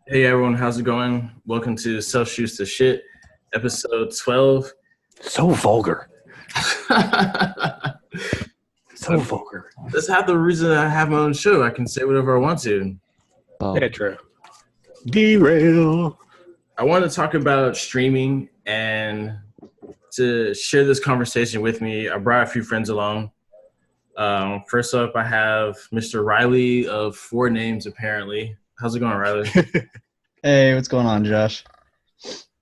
Hey everyone, how's it going? Welcome to Self Shoots the Shit, episode 12. So vulgar. I So mean, vulgar. that's half the reason I have my own show. I can say whatever I want to. Yeah, true. Derail. I want to talk about streaming, and to share this conversation with me, I brought a few friends along. First up, I have Mr. Riley of Four Names, apparently. How's it going, Riley? Hey, what's going on, Josh?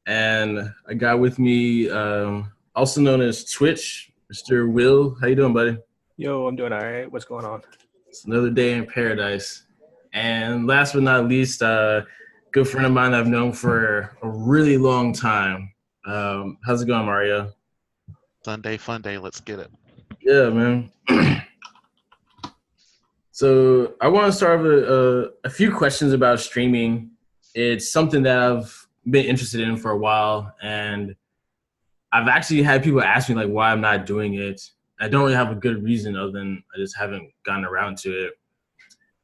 And I got with me, also known as Twitch, Mr. Will. How you doing, buddy? Yo, I'm doing all right. What's going on? It's another day in paradise. And last but not least, good friend of mine I've known for a really long time. How's it going, Mario? Sunday fun day. Let's get it. Yeah, man. So I want to start with a few questions about streaming. It's something that I've been interested in for a while, and I've actually had people ask me like why I'm not doing it. I don't really have a good reason other than I just haven't gotten around to it.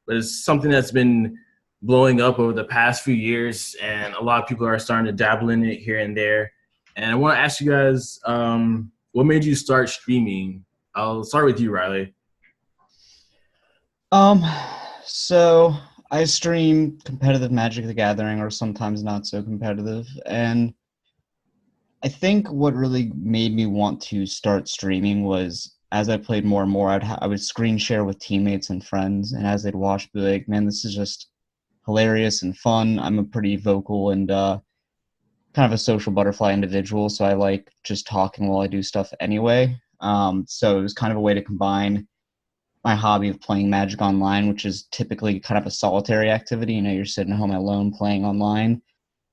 But it's something that's been blowing up over the past few years, and a lot of people are starting to dabble in it here and there. And I want to ask you guys, what made you start streaming? I'll start with you, Riley. Um, so I stream competitive Magic the Gathering, or sometimes not so competitive, and I think what really made me want to start streaming was as I played more and more, I would screen share with teammates and friends, and as they'd watch, be like, "Man, this is just hilarious and fun." I'm a pretty vocal and kind of a social butterfly individual, so I like just talking while I do stuff anyway. So it was kind of a way to combine my hobby of playing Magic Online, which is typically kind of a solitary activity. You know, you're sitting at home alone playing online,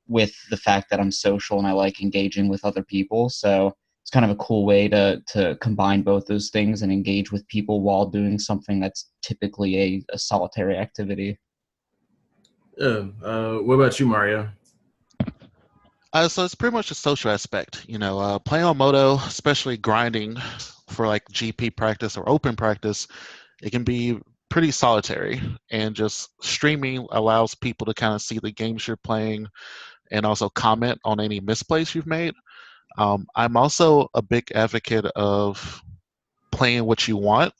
with the fact that I'm social and I like engaging with other people. So it's kind of a cool way to combine both those things and engage with people while doing something that's typically a solitary activity. Yeah. What about you, Mario? So it's pretty much a social aspect. Playing on Moto, especially grinding for like GP practice or open practice, it can be pretty solitary. And just streaming allows people to kind of see the games you're playing and also comment on any misplays you've made. I'm also a big advocate of playing what you want,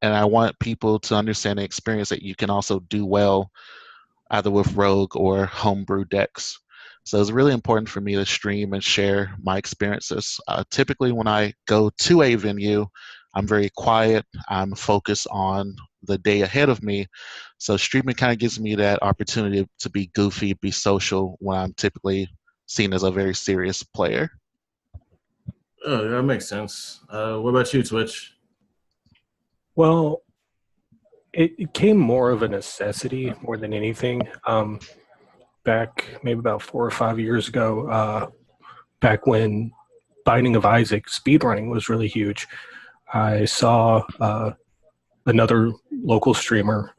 and I want people to understand the experience that you can also do well either with Rogue or homebrew decks. So it's really important for me to stream and share my experiences. Typically, when I go to a venue, I'm very quiet. I'm focused on the day ahead of me. So streaming kind of gives me that opportunity to be goofy, be social when I'm typically seen as a very serious player. Oh, that makes sense. What about you, Twitch? Well, it came more of a necessity more than anything. Back maybe about 4 or 5 years ago, back when Binding of Isaac speedrunning was really huge, I saw another local streamer,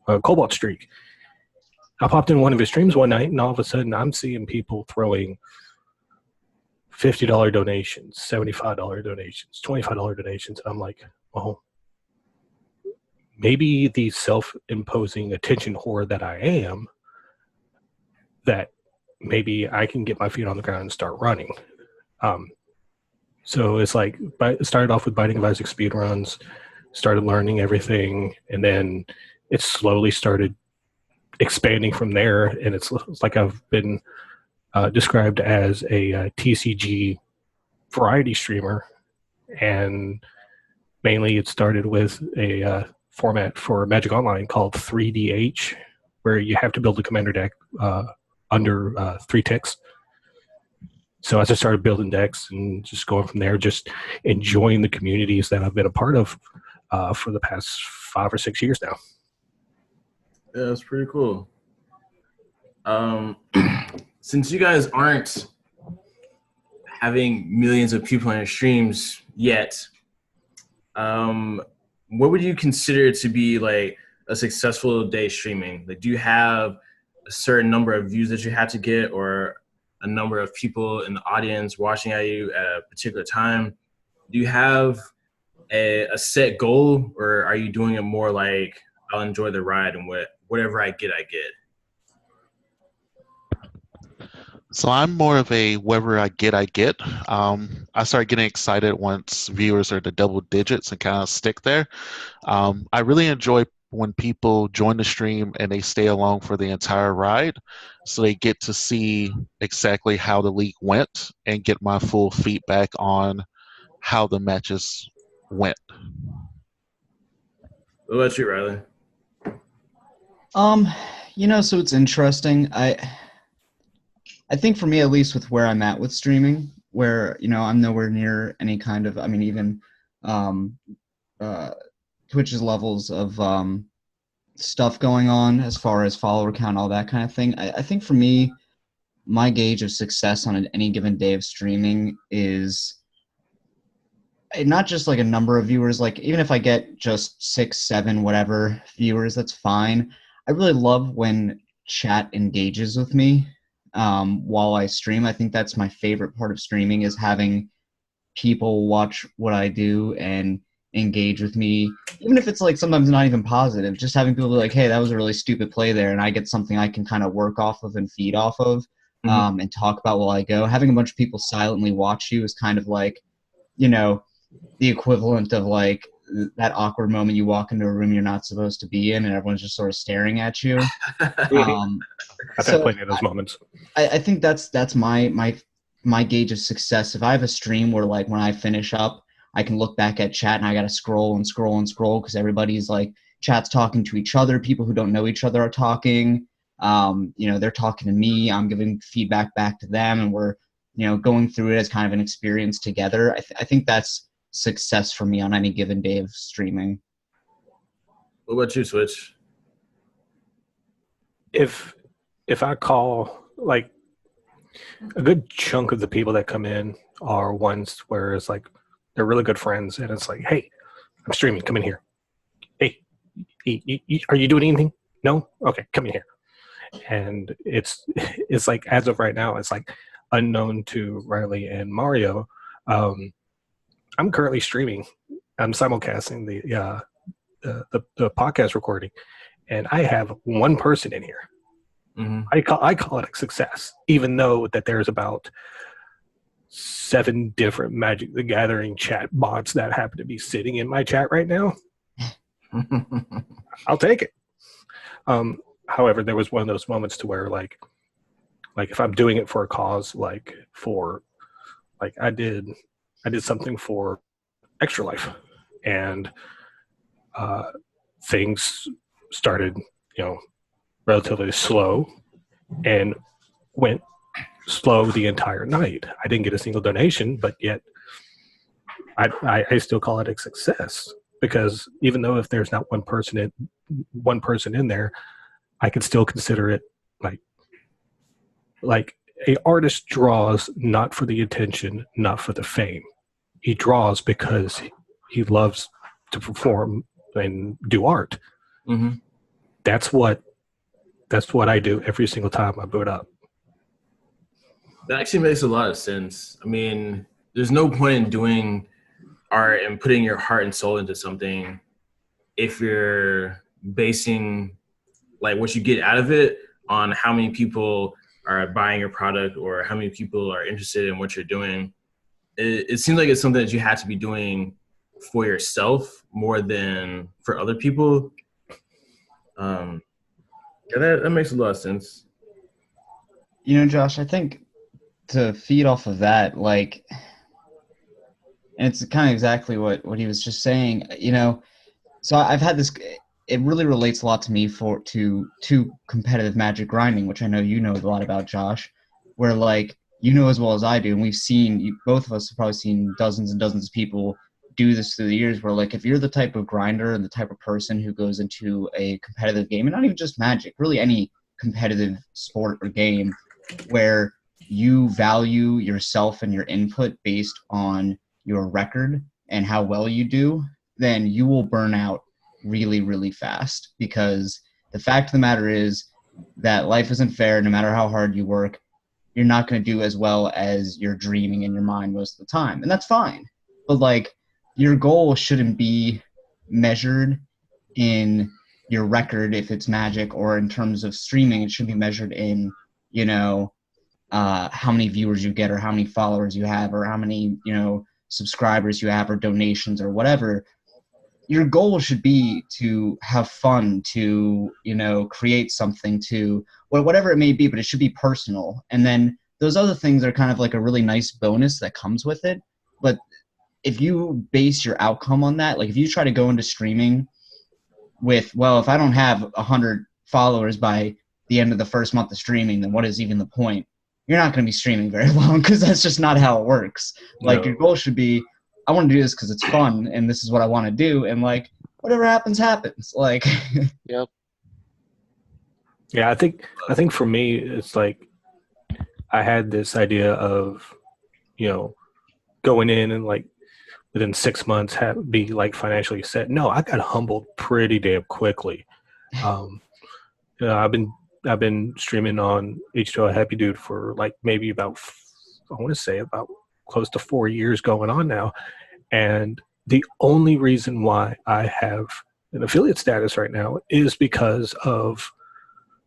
Cobalt Streak. I popped in one of his streams one night, and all of a sudden, I'm seeing people throwing $50 donations, $75 donations, $25 donations. And I'm like, well, maybe the self-imposing attention whore that I am, that maybe I can get my feet on the ground and start running. So it's like, it started off with Binding of Isaac speedruns, started learning everything, and then it slowly started expanding from there. And it's like I've been described as a TCG variety streamer, and mainly it started with a format for Magic Online called 3DH, where you have to build a commander deck under 3 ticks. So as I started building decks and just going from there, just enjoying the communities that I've been a part of for the past 5 or 6 years now. Yeah, that's pretty cool. Since you guys aren't having millions of people on your streams yet, what would you consider to be like a successful day streaming? Like, do you have a certain number of views that you have to get, or a number of people in the audience watching at you at a particular time? Do you have a set goal, or are you doing it more like I'll enjoy the ride and whatever I get, I get? So I'm more of a wherever I get, I get. I start getting excited once viewers are the double digits and kind of stick there. I really enjoy when people join the stream and they stay along for the entire ride, so they get to see exactly how the league went and get my full feedback on how the matches went. What about you, Riley? So it's interesting. I think for me, at least with where I'm at with streaming, where, I'm nowhere near any kind of, even Twitch's levels of stuff going on as far as follower count, all that kind of thing. I think for me, my gauge of success on any given day of streaming is not just like a number of viewers. Like, even if I get just 6, 7, whatever viewers, that's fine. I really love when chat engages with me while I stream. I think that's my favorite part of streaming, is having people watch what I do and engage with me, even if it's like sometimes not even positive. Just having people be like, hey, that was a really stupid play there, and I get something I can kind of work off of and feed off of, and talk about while I go. Having a bunch of people silently watch you is kind of like, the equivalent of like that awkward moment you walk into a room you're not supposed to be in and everyone's just sort of staring at you. I've had plenty of those moments. I think that's my gauge of success. If I have a stream where, like, when I finish up, I can look back at chat and I got to scroll and scroll and scroll because everybody's like, chat's talking to each other. People who don't know each other are talking. They're talking to me. I'm giving feedback back to them, and we're, going through it as kind of an experience together. I think that's success for me on any given day of streaming. What about you, Switch? If I call, like, a good chunk of the people that come in are ones where it's like they're really good friends, and it's like, hey, I'm streaming, come in here. Hey, are you doing anything? No? Okay, come in here. And it's like, as of right now, it's like unknown to Riley and Mario. I'm currently streaming. I'm simulcasting the podcast recording, and I have one person in here. Mm-hmm. I call it a success, even though that there's about 7 different Magic the Gathering chat bots that happen to be sitting in my chat right now. I'll take it. However, there was one of those moments to where, like if I'm doing it for a cause, I did something for Extra Life, and things started, relatively slow and went slow the entire night. I didn't get a single donation, but yet I still call it a success, because even though if there's not one person in there, I can still consider it like a artist draws not for the attention, not for the fame. He draws because he loves to perform and do art. Mm-hmm. That's what I do every single time I boot up. That actually makes a lot of sense. I mean, there's no point in doing art and putting your heart and soul into something if you're basing like what you get out of it on how many people are buying your product or how many people are interested in what you're doing. It seems like it's something that you have to be doing for yourself more than for other people. That makes a lot of sense. Josh, I think to feed off of that, and it's kind of exactly what he was just saying, so I've had this, it really relates a lot to me to competitive Magic grinding, which I know you know a lot about, Josh, where as well as I do, and we've seen, both of us have probably seen dozens and dozens of people do this through the years, where if you're the type of grinder and the type of person who goes into a competitive game, and not even just Magic, really any competitive sport or game, where you value yourself and your input based on your record and how well you do, then you will burn out really, really fast, because the fact of the matter is that life isn't fair. No matter how hard you work, you're not going to do as well as you're dreaming in your mind most of the time, and that's fine. But your goal shouldn't be measured in your record if it's Magic, or in terms of streaming, it should be measured in how many viewers you get or how many followers you have or how many, subscribers you have or donations or whatever. Your goal should be to have fun, to, create something, to whatever it may be, but it should be personal. And then those other things are kind of like a really nice bonus that comes with it. But if you base your outcome on that, like if you try to go into streaming with, well, if I don't have 100 followers by the end of the first month of streaming, then what is even the point? You're not going to be streaming very long because that's just not how it works. Like your goal should be, I want to do this because it's fun and this is what I want to do. And like, whatever happens, happens. Like, Yep. Yeah, I think for me, it's like I had this idea of, going in and like within 6 months be like financially set. No, I got humbled pretty damn quickly. I've been streaming on H2O Happy Dude for like maybe about close to 4 years going on now. And the only reason why I have an affiliate status right now is because of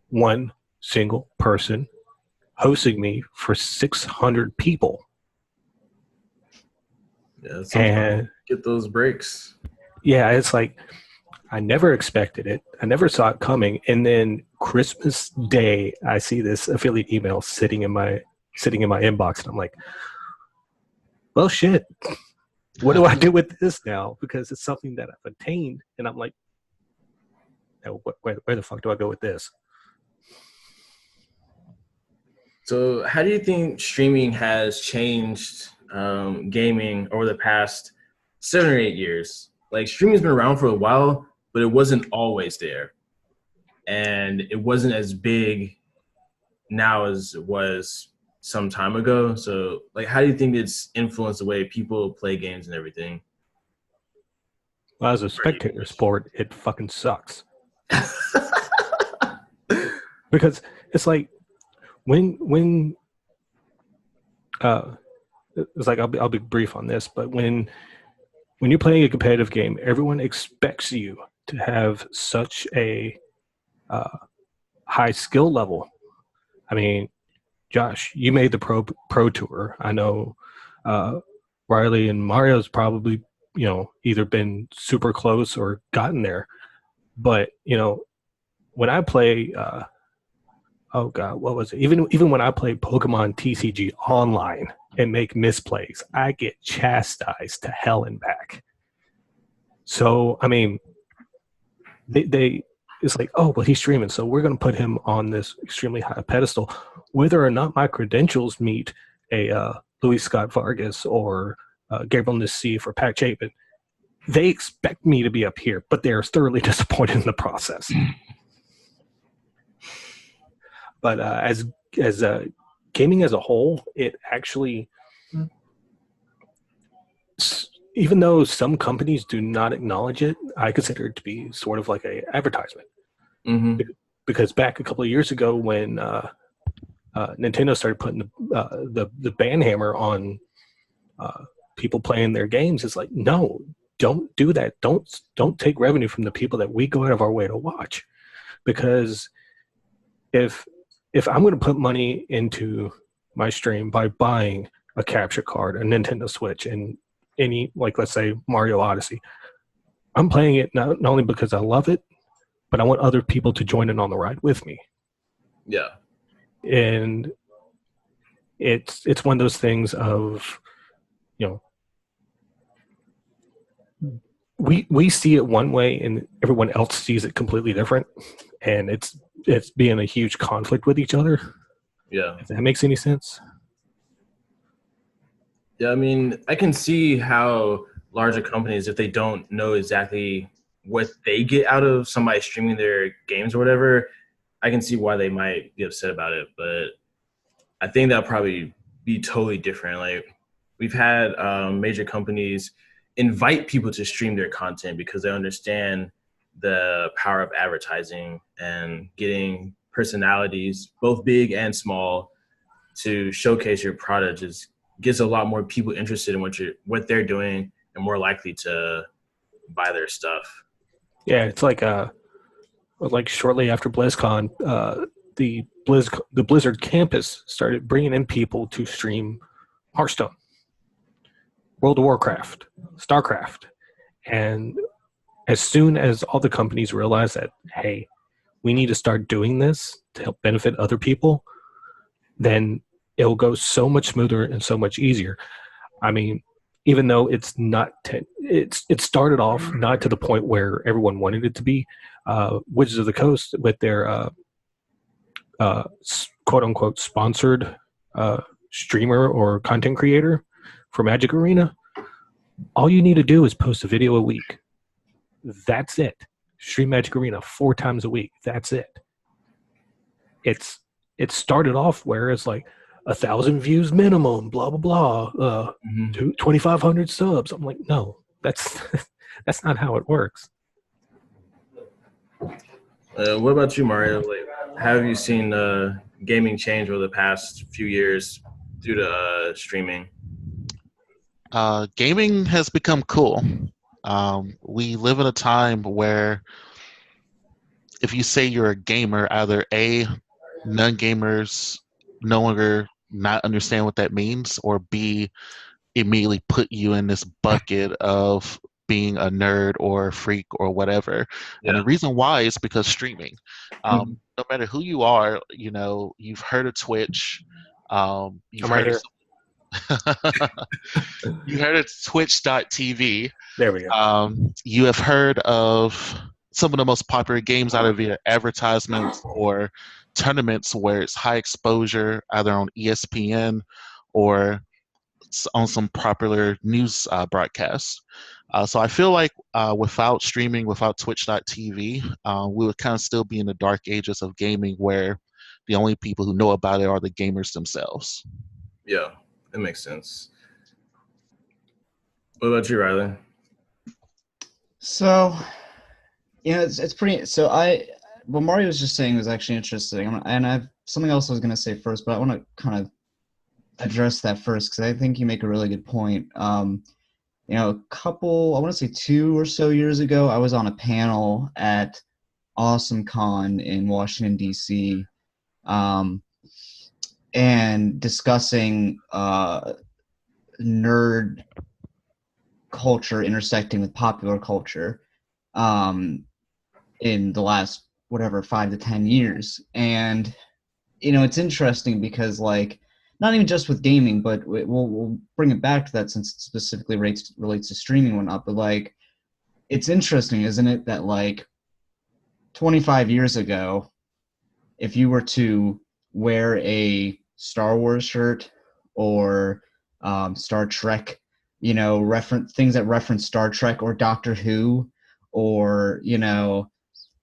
one single person hosting me for 600 people. Yeah, and get those breaks. Yeah, it's like I never expected it. I never saw it coming. And then Christmas Day, I see this affiliate email sitting in my inbox, and I'm like, well, shit. What do I do with this now? Because it's something that I've attained, and I'm like, where the fuck do I go with this? So how do you think streaming has changed gaming over the past 7 or 8 years? Like, streaming's been around for a while, but it wasn't always there. And it wasn't as big now as it was some time ago. So, like, how do you think it's influenced the way people play games and everything? Well, as a spectator sport, it fucking sucks. Because it's like when it's like I'll be brief on this, but when you're playing a competitive game, everyone expects you to have such a high skill level. I mean, Josh, you made the pro tour. I know Riley and Mario's probably either been super close or gotten there. But when I play, oh god, what was it? Even when I play Pokemon TCG online and make misplays, I get chastised to hell and back. So I mean, they it's like, oh, well, he's streaming, so we're going to put him on this extremely high pedestal, whether or not my credentials meet a Luis Scott Vargas or Gabriel Nassif or Pat Chapin. They expect me to be up here, but they're thoroughly disappointed in the process. But as gaming as a whole, it actually, even though some companies do not acknowledge it, I consider it to be sort of like a advertisement. Mm-hmm. Because back a couple of years ago, when Nintendo started putting the ban hammer on people playing their games, it's like, no, don't do that. Don't take revenue from the people that we go out of our way to watch. Because if I'm going to put money into my stream by buying a capture card, a Nintendo Switch, and any, like, let's say Mario Odyssey, I'm playing it not only because I love it, but I want other people to join in on the ride with me. Yeah. And it's one of those things of, we see it one way and everyone else sees it completely different, and it's being a huge conflict with each other. Yeah. If that makes any sense. Yeah, I mean, I can see how larger companies, if they don't know exactly what they get out of somebody streaming their games or whatever, I can see why they might be upset about it. But I think that'll probably be totally different. Like, we've had major companies invite people to stream their content because they understand the power of advertising and getting personalities, both big and small, to showcase your product. Just gets a lot more people interested in what they're doing and more likely to buy their stuff. Yeah, it's like shortly after BlizzCon, the Blizzard campus started bringing in people to stream Hearthstone, World of Warcraft, StarCraft, and as soon as all the companies realized that, hey, we need to start doing this to help benefit other people, then it'll go so much smoother and so much easier. I mean, even though it's not, it started off not to the point where everyone wanted it to be. Wizards of the Coast with their quote unquote sponsored streamer or content creator for Magic Arena, all you need to do is post a video a week. That's it. Stream Magic Arena 4 times a week. That's it. It started off where it's like 1,000 views minimum, blah blah blah, 2,500 subs. I'm like, no, that's not how it works. What about you, Mario? Like, how have you seen gaming change over the past few years due to streaming? Gaming has become cool. We live in a time where if you say you're a gamer, either A, non-gamers no longer not understand what that means, or B, immediately put you in this bucket of being a nerd or a freak or whatever. Yeah. And the reason why is because streaming. No matter who you are, you know, you've heard of Twitch. You've heard of you heard of Twitch.tv. There we go. You have heard of some of the most popular games out of your advertisements or tournaments where it's high exposure, either on ESPN or on some popular news broadcasts. So I feel like without streaming, without Twitch.tv, we would kind of still be in the dark ages of gaming where the only people who know about it are the gamers themselves. Yeah, that makes sense. What about you, Riley? So, it's pretty. So what Mario was just saying was actually interesting, and I've something else I was going to say first, but I want to kind of address that first because I think you make a really good point. I want to say 2 or so years ago, I was on a panel at AwesomeCon in Washington, D.C., and discussing nerd culture intersecting with popular culture in the last, 5 to 10 years. And, it's interesting because, like, not even just with gaming, but we'll bring it back to that since it specifically relates to streaming and whatnot. But, like, it's interesting, isn't it, that, like, 25 years ago, if you were to wear a Star Wars shirt or Star Trek, things that reference Star Trek or Doctor Who or,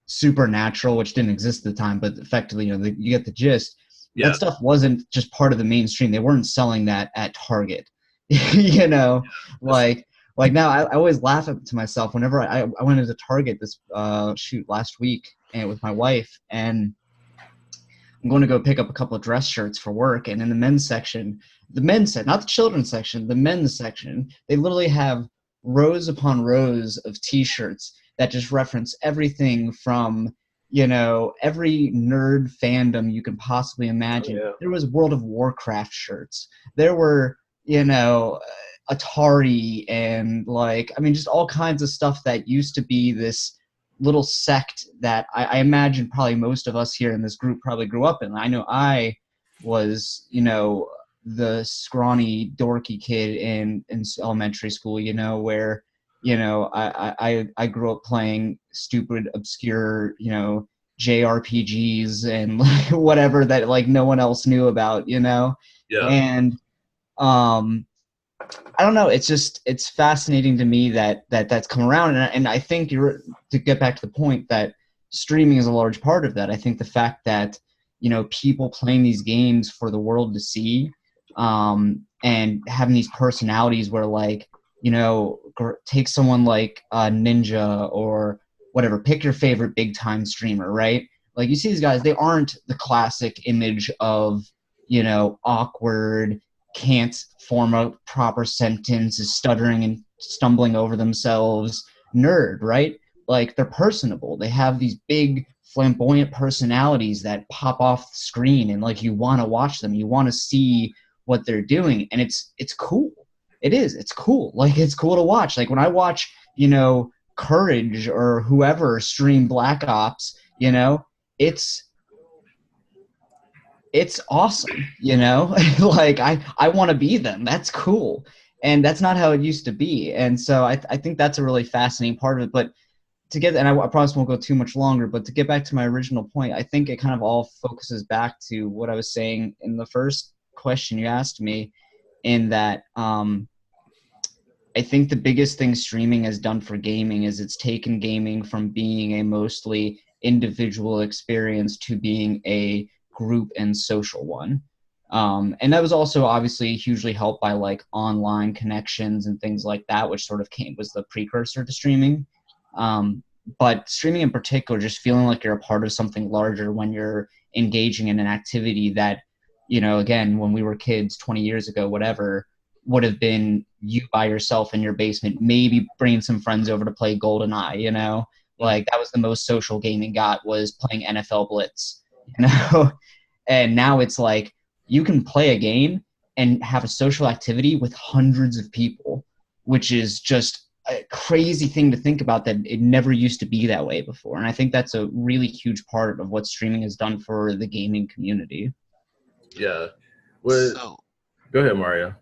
Supernatural, which didn't exist at the time, but effectively, you get the gist. Yeah. That stuff wasn't just part of the mainstream. They weren't selling that at Target, like now I always laugh to myself whenever I went into Target last week and with my wife, and I'm going to go pick up a couple of dress shirts for work. And in the men's section, not the children's section, the men's section, they literally have rows upon rows of T-shirts that just reference everything from, every nerd fandom you can possibly imagine. Oh, yeah. There was World of Warcraft shirts. There were, Atari and just all kinds of stuff that used to be this little sect that I imagine probably most of us here in this group probably grew up in. I know I was, the scrawny, dorky kid in elementary school, where, I grew up playing stupid, obscure, JRPGs and whatever that no one else knew about, Yeah. And I don't know. It's fascinating to me that's come around, and I think to get back to the point that streaming is a large part of that. I think the fact that people playing these games for the world to see, and having these personalities where take someone like Ninja or whatever, pick your favorite big time streamer, right? Like you see these guys, they aren't the classic image of awkward, can't form a proper sentence, is stuttering and stumbling over themselves nerd, right? Like they're personable. They have these big flamboyant personalities that pop off the screen, and like you want to watch them, you want to see what they're doing, and it's cool. It's cool. Like, it's cool to watch. Like when I watch, Courage or whoever stream Black Ops, it's awesome, like I want to be them. That's cool. And that's not how it used to be. And so I think that's a really fascinating part of it. But and I promise won't go too much longer, but to get back to my original point, I think it kind of all focuses back to what I was saying in the first question you asked me, in that I think the biggest thing streaming has done for gaming is it's taken gaming from being a mostly individual experience to being a group and social one. And that was also obviously hugely helped by like online connections and things like that, which sort of was the precursor to streaming. But streaming in particular, just feeling like you're a part of something larger when you're engaging in an activity that, again, when we were kids 20 years ago, whatever, would have been you by yourself in your basement, maybe bringing some friends over to play GoldenEye, like that was the most social gaming got, was playing NFL Blitz, and now it's like you can play a game and have a social activity with hundreds of people, which is just a crazy thing to think about, that it never used to be that way before. And I think that's a really huge part of what streaming has done for the gaming community. Yeah. Well, go ahead, Mario.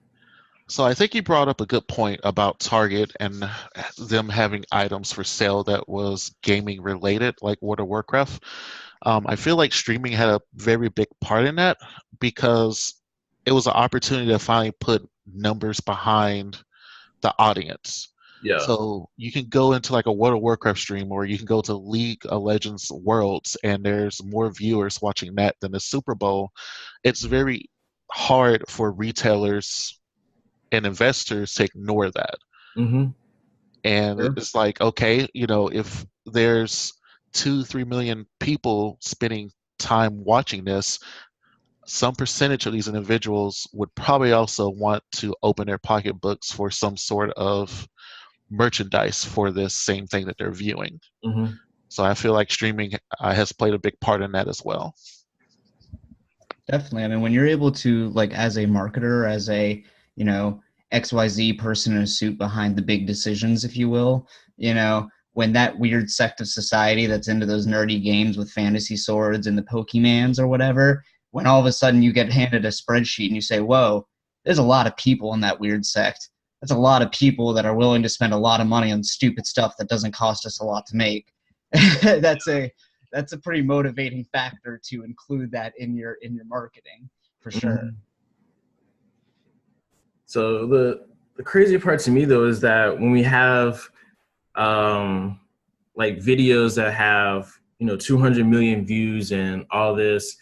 So I think you brought up a good point about Target and them having items for sale that was gaming related, like World of Warcraft. I feel like streaming had a very big part in that, because it was an opportunity to finally put numbers behind the audience. Yeah. So you can go into like a World of Warcraft stream, or you can go to League of Legends Worlds, and there's more viewers watching that than the Super Bowl. It's very hard for retailers and investors to ignore that. Mm-hmm. And Sure. It's like, okay, if there's 2-3 million people spending time watching this, some percentage of these individuals would probably also want to open their pocketbooks for some sort of merchandise for this same thing that they're viewing. Mm-hmm. So I feel like streaming has played a big part in that as well. Definitely. I mean, when you're able to, like, as a marketer, as a, XYZ person in a suit behind the big decisions, if you will, when that weird sect of society that's into those nerdy games with fantasy swords and the Pokemans or whatever, when all of a sudden you get handed a spreadsheet and you say, whoa, there's a lot of people in that weird sect. That's a lot of people that are willing to spend a lot of money on stupid stuff that doesn't cost us a lot to make. That's a pretty motivating factor to include that in your marketing, for sure. Mm-hmm. So the crazy part to me, though, is that when we have like videos that have 200 million views and all this,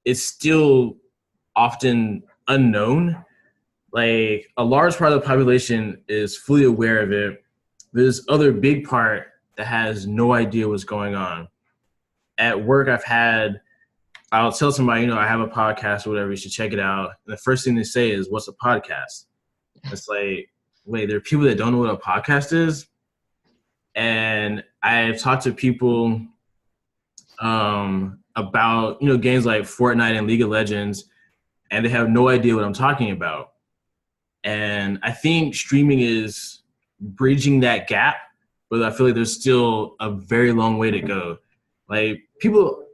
it's still often unknown. Like, a large part of the population is fully aware of it. There's other big part that has no idea what's going on. At work, I'll tell somebody, I have a podcast or whatever, you should check it out. And the first thing they say is, what's a podcast? It's like, wait, there are people that don't know what a podcast is? And I've talked to people about, games like Fortnite and League of Legends, and they have no idea what I'm talking about. And I think streaming is bridging that gap, but I feel like there's still a very long way to go. Like, people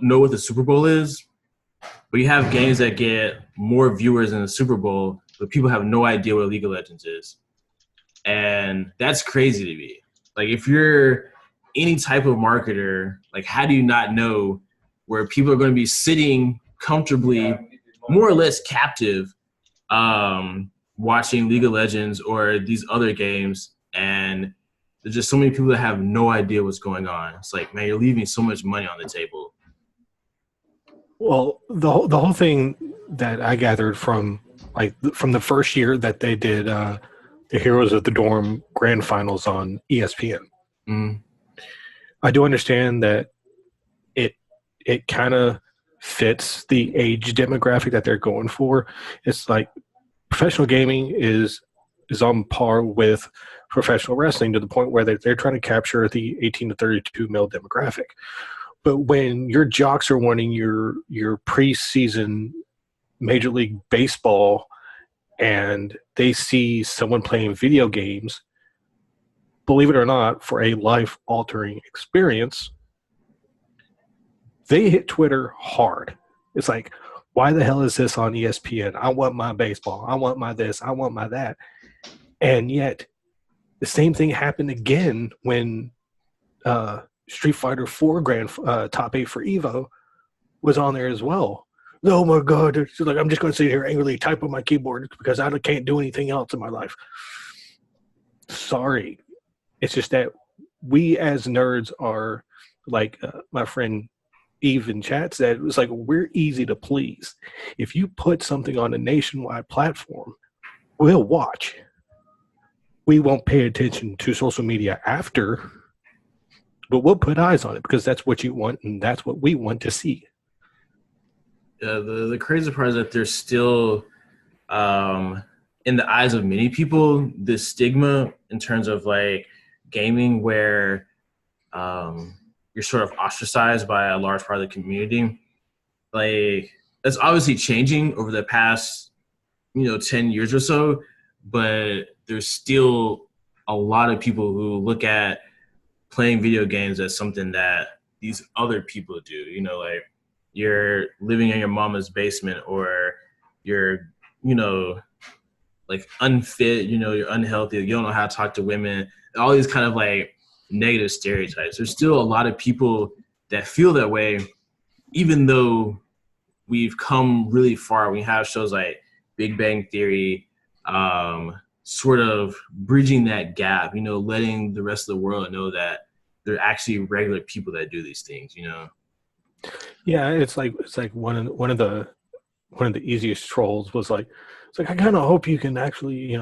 know what the Super Bowl is, but you have games that get more viewers than the Super Bowl, but people have no idea what League of Legends is. And that's crazy to me. Like, if you're any type of marketer, like, how do you not know where people are going to be sitting comfortably, more or less captive, watching League of Legends or these other games, and there's just so many people that have no idea what's going on. It's like, man, you're leaving so much money on the table. Well, the whole thing that I gathered from the first year that they did the Heroes of the Dorm Grand Finals on ESPN, I do understand that it kind of fits the age demographic that they're going for. It's like professional gaming is is on par with professional wrestling to the point where they're trying to capture the 18 to 32 male demographic. But when your jocks are wanting your preseason Major League Baseball and they see someone playing video games, believe it or not, for a life-altering experience, they hit Twitter hard. It's like, why the hell is this on ESPN? I want my baseball. I want my this. I want my that. And yet, the same thing happened again when Street Fighter 4 Top 8 for Evo was on there as well. Oh my God. It's like, I'm just going to sit here angrily type on my keyboard because I can't do anything else in my life. Sorry. It's just that we as nerds are, like my friend Eve in chat said, it was like, we're easy to please. If you put something on a nationwide platform, we'll watch. We won't pay attention to social media after, but we'll put eyes on it because that's what you want and that's what we want to see. Yeah, the crazy part is that there's still, in the eyes of many people, this stigma in terms of like gaming where you're sort of ostracized by a large part of the community. Like, that's obviously changing over the past, 10 years or so, but there's still a lot of people who look at playing video games as something that these other people do. Like, you're living in your mama's basement, or you're, like unfit, you're unhealthy, you don't know how to talk to women, all these kind of like negative stereotypes. There's still a lot of people that feel that way, even though we've come really far. We have shows like Big Bang Theory, sort of bridging that gap, letting the rest of the world know that they're actually regular people that do these things, Yeah, it's like one of the easiest trolls was like, it's like, I kind of hope you can actually,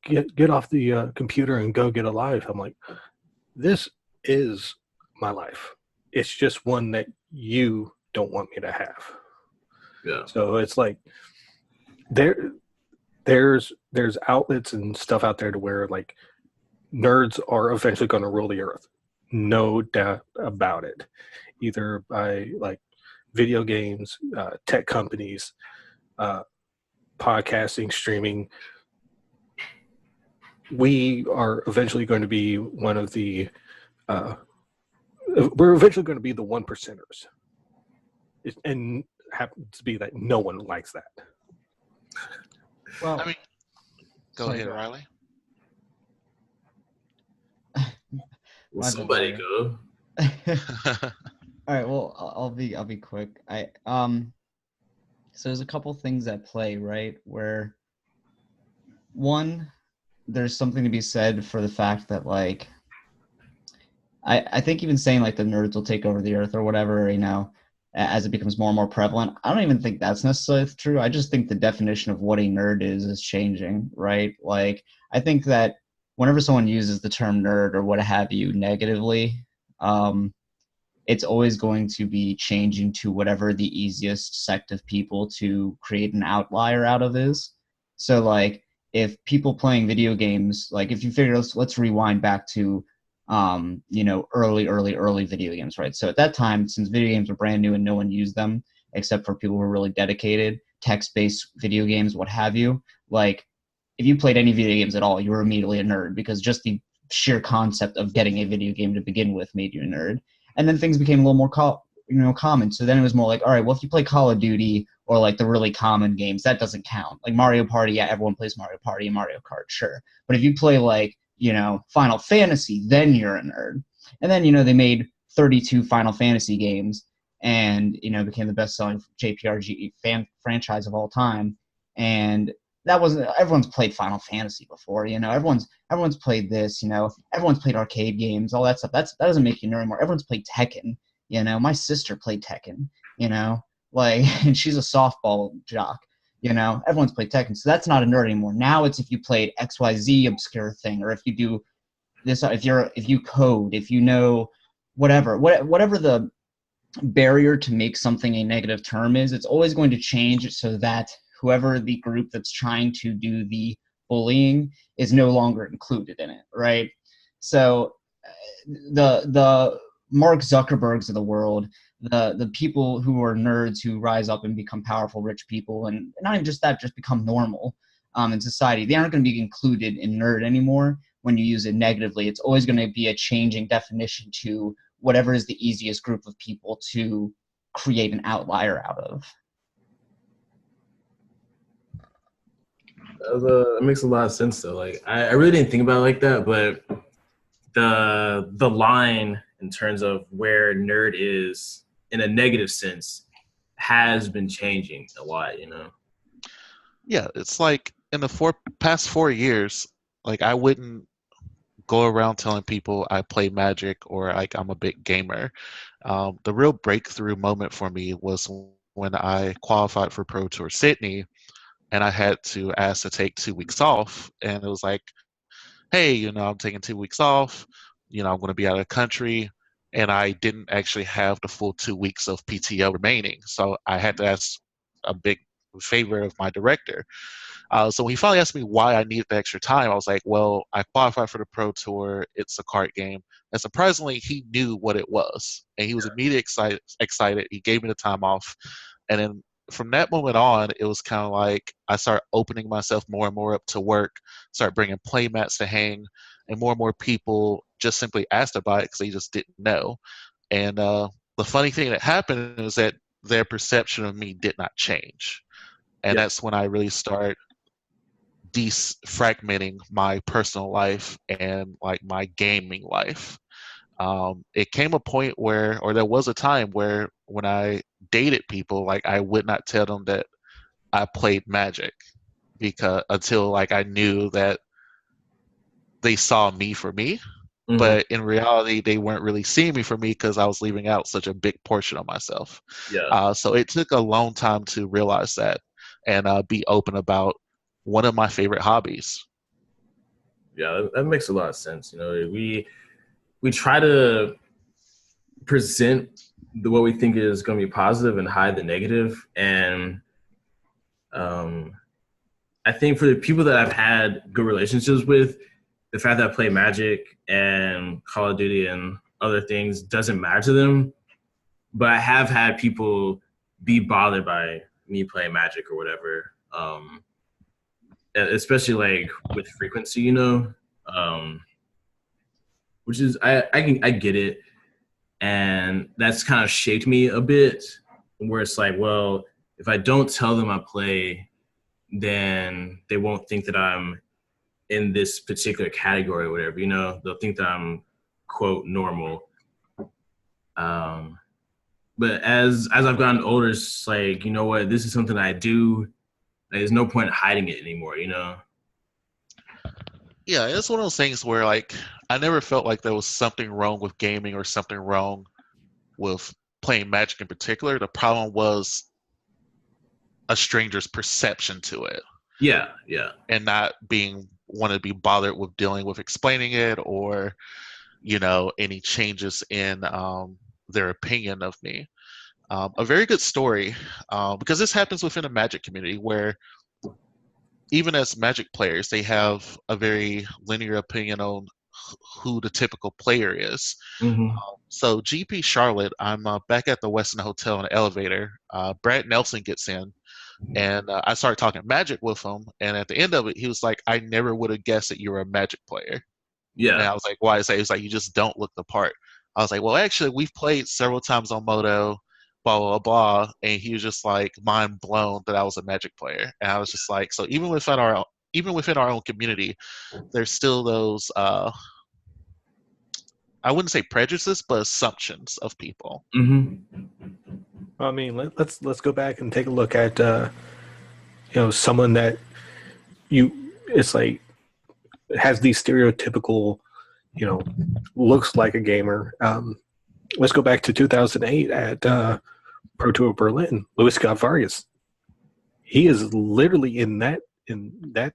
get off the computer and go get a life. I'm like, this is my life. It's just one that you don't want me to have. Yeah. So it's like there's outlets and stuff out there to where like nerds are eventually going to rule the earth. No doubt about it. Either by like video games, tech companies, podcasting, streaming. We are eventually going to be one of the we're eventually going to be the 1%ers. And happens to be that no one likes that. Well, Go ahead, Riley. Well, somebody go. All right. Well, I'll be quick. So there's a couple things at play, right? Where one, there's something to be said for the fact that like, I think even saying like the nerds will take over the earth or whatever, as it becomes more and more prevalent, I don't even think that's necessarily true. I just think the definition of what a nerd is changing, right? Like, I think that whenever someone uses the term nerd or what have you negatively, it's always going to be changing to whatever the easiest sect of people to create an outlier out of is. So like, if people playing video games, like if you figure, let's rewind back to early video games, right? So at that time, since video games were brand new and no one used them except for people who were really dedicated, text-based video games, what have you, like if you played any video games at all, you were immediately a nerd because just the sheer concept of getting a video game to begin with made you a nerd. And then things became a little more common. So then it was more like, all right, well, if you play Call of Duty or like the really common games, that doesn't count. Like Mario Party, yeah, everyone plays Mario Party and Mario Kart, sure. But if you play like, Final Fantasy, then you're a nerd. And then, they made 32 Final Fantasy games and, became the best-selling JRPG franchise of all time. And that wasn't, everyone's played Final Fantasy before, everyone's played this, everyone's played arcade games, all that stuff. That doesn't make you nerd anymore. Everyone's played Tekken, my sister played Tekken, and she's a softball jock. Everyone's played Tekken, so that's not a nerd anymore. Now it's if you played XYZ obscure thing, or if you do this, if you code, if you know whatever the barrier to make something a negative term is, it's always going to change so that whoever the group that's trying to do the bullying is no longer included in it, right? So the Mark Zuckerbergs of the world, the people who are nerds who rise up and become powerful, rich people, and not even just that, just become normal in society, they aren't going to be included in nerd anymore when you use it negatively. It's always going to be a changing definition to whatever is the easiest group of people to create an outlier out of. That makes a lot of sense though. Like I really didn't think about it like that, but the line in terms of where nerd is in a negative sense has been changing a lot, you know? Yeah, it's like in the past 4 years, like I wouldn't go around telling people I play Magic or like I'm a big gamer. The real breakthrough moment for me was when I qualified for Pro Tour Sydney, and I had to ask to take 2 weeks off, and it was like, hey, you know, I'm taking 2 weeks off, you know, I'm going to be out of the country, and I didn't actually have the full 2 weeks of PTO remaining, so I had to ask a big favor of my director. So when he finally asked me why I needed the extra time, I was like, well, I qualified for the Pro Tour. It's a card game. And surprisingly, he knew what it was. And he was immediately excited. He gave me the time off. And then from that moment on, it was kind of like I started opening myself more and more up to work, started bringing play mats to hang, and more people just simply asked about it because they just didn't know. And the funny thing that happened is that their perception of me did not change. And that's when I really started defragmenting my personal life and like my gaming life. It came a point where, or there was a time where when I dated people, like I would not tell them that I played Magic because until like I knew that they saw me for me. Mm-hmm. But in reality, they weren't really seeing me for me because I was leaving out such a big portion of myself. Yeah. So it took a long time to realize that and be open about one of my favorite hobbies. Yeah, that makes a lot of sense. You know, we try to present what we think is going to be positive and hide the negative. And I think for the people that I've had good relationships with, the fact that I play Magic and Call of Duty and other things doesn't matter to them. But I have had people be bothered by me playing Magic or whatever. Especially like with frequency, you know, which is I get it, and that's kind of shaped me a bit. Where it's like, well, if I don't tell them I play, then they won't think that I'm in this particular category or whatever. You know, they'll think that I'm quote normal. But as I've gotten older, it's like, you know what, this is something I do. There's no point in hiding it anymore, you know? Yeah, it's one of those things where, like, I never felt like there was something wrong with gaming or something wrong with playing Magic in particular. The problem was a stranger's perception to it. Yeah, yeah. And not want to be bothered with dealing with explaining it or, you know, any changes in their opinion of me. A very good story, because this happens within the Magic community where even as Magic players, they have a very linear opinion on who the typical player is. Mm-hmm. So GP Charlotte, I'm back at the Westin Hotel in the elevator. Brad Nelson gets in, and I started talking Magic with him. And at the end of it, he was like, I never would have guessed that you were a Magic player. Yeah. And I was like, why is that? He was like, you just don't look the part. I was like, well, actually, we've played several times on Moto, blah, blah, blah. And he was just like mind blown that I was a Magic player. And I was just like, so even within our own community, there's still those, I wouldn't say prejudices, but assumptions of people. Mm-hmm. I mean, let's go back and take a look at, someone that it's like has these stereotypical, looks like a gamer. Let's go back to 2008 at Pro Tour Berlin. Luis Scott Vargas. He is literally in that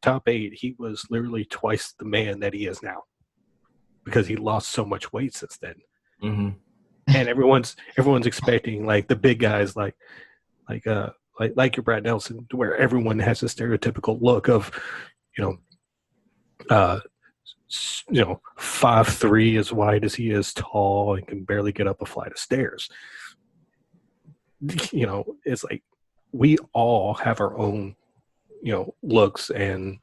top 8. He was literally twice the man that he is now because he lost so much weight since then. Mm-hmm. And everyone's expecting like the big guys like your Brad Nelson, where everyone has a stereotypical look of, You know, 5'3", as wide as he is tall, and can barely get up a flight of stairs. You know, it's like we all have our own, you know, looks and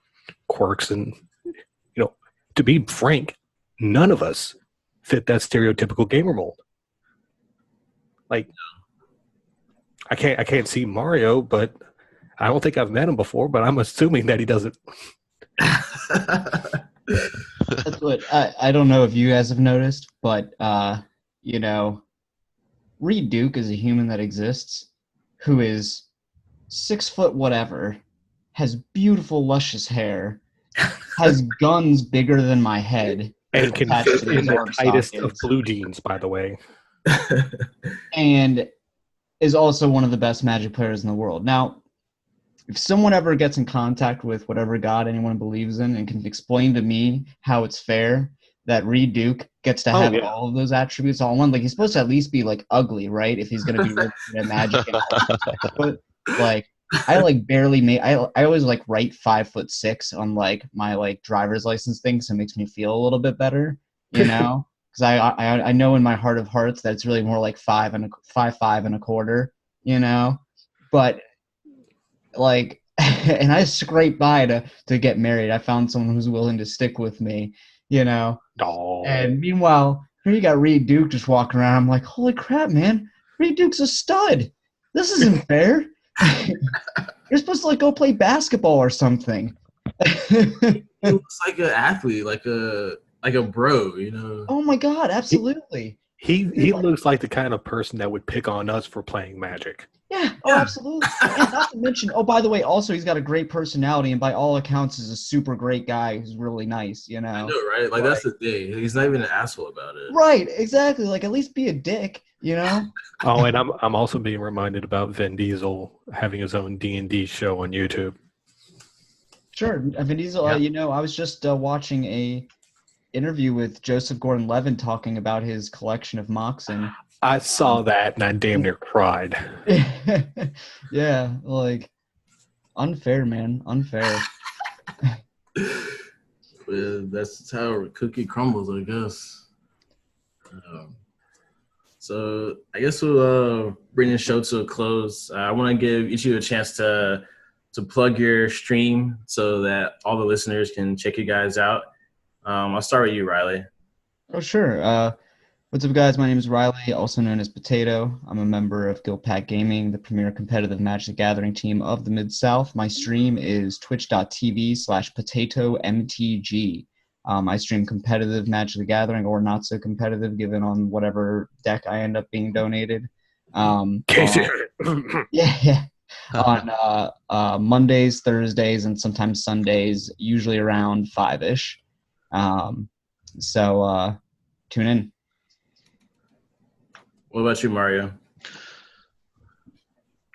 quirks, and you know, to be frank, none of us fit that stereotypical gamer mold. Like, I can't see Mario, but I don't think I've met him before, but I'm assuming that he doesn't. That's what I don't know if you guys have noticed, but you know, Reed Duke is a human that exists who is 6 foot whatever, has beautiful luscious hair, has guns bigger than my head, And can attached fit to in his the arm tightest of sockets, blue jeans, by the way. and is also one of the best Magic players in the world. Now, if someone ever gets in contact with whatever god anyone believes in and can explain to me how it's fair that Reed Duke gets to have all of those attributes all in one, like he's supposed to at least be like ugly, right? If he's gonna be really good at Magic, but like I like barely make. I always like write 5'6" on like my like driver's license thing, so it makes me feel a little bit better, you know. Because I know in my heart of hearts that it's really more like 5'5", you know. But like, and I scraped by to get married. I found someone who's willing to stick with me, you know. Oh. And meanwhile, here you got Reed Duke just walking around. I'm like, holy crap, man! Reed Duke's a stud. This isn't fair. You're supposed to like go play basketball or something. He looks like an athlete, like a bro, you know. Oh my god, absolutely. He looks like the kind of person that would pick on us for playing Magic. Yeah, oh, absolutely. And not to mention, oh, by the way, also he's got a great personality, and by all accounts is a super great guy who's really nice, you know. I know, right? Like that's the thing. He's not even an asshole about it. Right, exactly. Like at least be a dick, you know. Oh, and I'm also being reminded about Vin Diesel having his own D&D show on YouTube. Sure, Vin Diesel. Yeah. You know, I was just watching a interview with Joseph Gordon-Levitt talking about his collection of Moxen. I saw that and I damn near cried. Yeah, like unfair, man, unfair. Well, that's how a cookie crumbles, I guess. So I guess we'll bring the show to a close. I want to give each of you a chance to plug your stream so that all the listeners can check you guys out. I'll start with you, Riley. Oh, sure. What's up, guys? My name is Riley, also known as Potato. I'm a member of Guildpack Gaming, the premier competitive Magic the Gathering team of the Mid-South. My stream is twitch.tv/PotatoMTG. I stream competitive Magic the Gathering or not so competitive, given on whatever deck I end up being donated. On Mondays, Thursdays, and sometimes Sundays, usually around 5-ish. So tune in. What about you, Mario?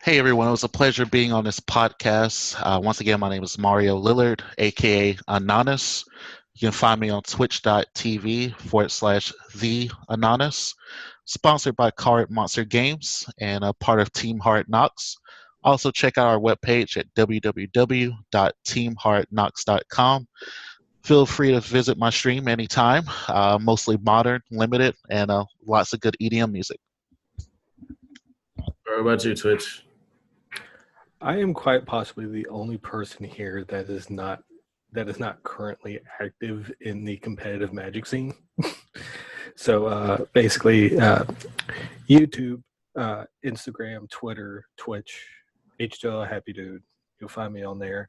Hey everyone, it was a pleasure being on this podcast. Once again, my name is Mario Lillard, aka Anonymous. You can find me on twitch.tv/TheAnonymous. Sponsored by Card Monster Games and a part of Team Hard Knocks. Also check out our webpage at www.teamhardknocks.com. Feel free to visit my stream anytime. Mostly modern, limited, and lots of good EDM music. What about you, Twitch? I am quite possibly the only person here that is not currently active in the competitive Magic scene. So basically, YouTube, Instagram, Twitter, Twitch, H2L Happy Dude. You'll find me on there.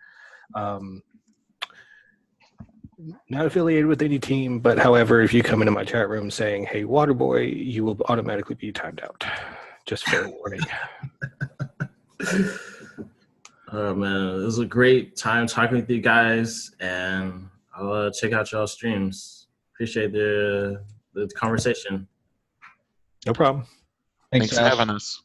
Not affiliated with any team, but however, if you come into my chat room saying, "Hey, Waterboy," you will automatically be timed out. Just fair warning. Oh man, it was a great time talking with you guys, and I'll check out y'all streams. Appreciate the conversation. No problem. Thanks for having us.